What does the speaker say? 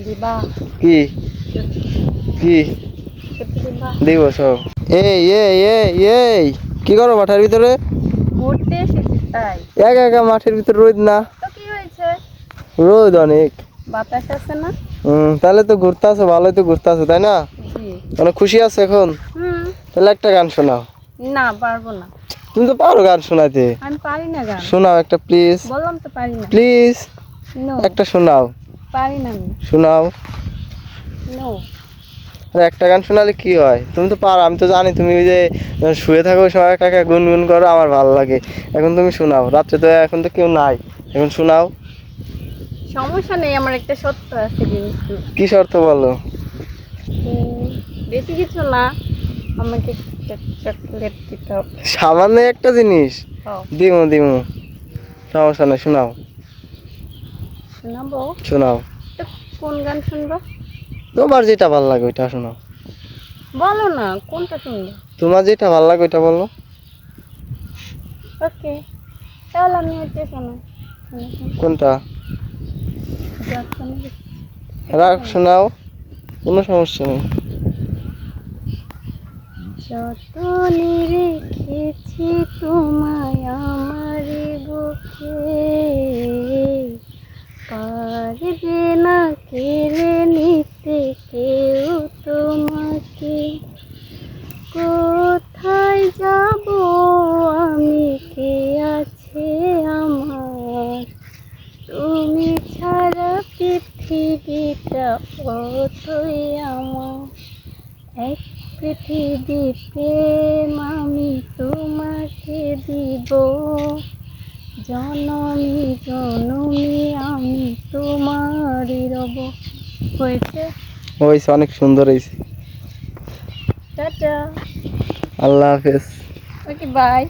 দিবা কি কি সত্যি দিবা? দিব সব। এই এই এই এই কি করো মাঠের ভিতরে? ঘুরতে এসেছি তাই। একা একা মাঠের ভিতরে রোদ না? তো কি হয়েছে? রোদ অনেক। বাতাস আছে না? তাহলে তো ঘুরতে আসো, ভালোই তো ঘুরতে আসো তাই না? জি। অনেক খুশি আছো এখন? হুম। তাহলে একটা গান শোনাও। না, পারবো না। তুমি তো পারো গান শোনাতে। আমি পারি না গান। শোনাও একটা প্লিজ। বললাম তো পারি না। প্লিজ নো, একটা শোনাও। পারি না আমি। শোনাও। নো। আরে একটা গান শোনালে কি হয়? তুমি তো পারো, আমি তো জানি তুমি ওই যে শুয়ে থাকো ওই সময় একা একা গুনগুন করো, আমার ভালো লাগে। এখন তুমি শোনাও, রাত্রে তো এখন তো কেউ নাই, এখন শোনাও। সমস্যা নেই, আমার একটা সত্য আছে কিন্তু। কি শর্ত বলো? বেশি কিছু না, আমাকে একটা চকলেট দিতে হবে। সামান্য একটা জিনিস? ও, দিমু দিমু, সমস্যা নেই, শোনাও। শোনাবো? শোনাও। তো কোন গান শুনবো? তোমার যেটা ভালো লাগে ওইটা শোনাও। বলো না কোনটা শুনবো। তোমার যেটা ভালো লাগে ওইটা বলো। ওকে, তাহলে আমি হচ্ছে শোনো। কোনটা? রাগ শোনাও, কোনো সমস্যা নেই। যতনে রেখেছি তোমায় আমার বুকে, পারবে না কেড়ে নিতে কেউ তোমাকে। কোথায় যাব আমি, কে আছে আমার, তুমি ছাড়া পৃথিবীটা অতই আমার। এক পৃথিবীতে আমি তোমাকে দিব, জনমী জনমী আমি তোমারই রব। হয়েছে? হয়েছে, অনেক সুন্দর হয়েছে। টাটা। আল্লাহ হাফেজ। ওকে, বাই।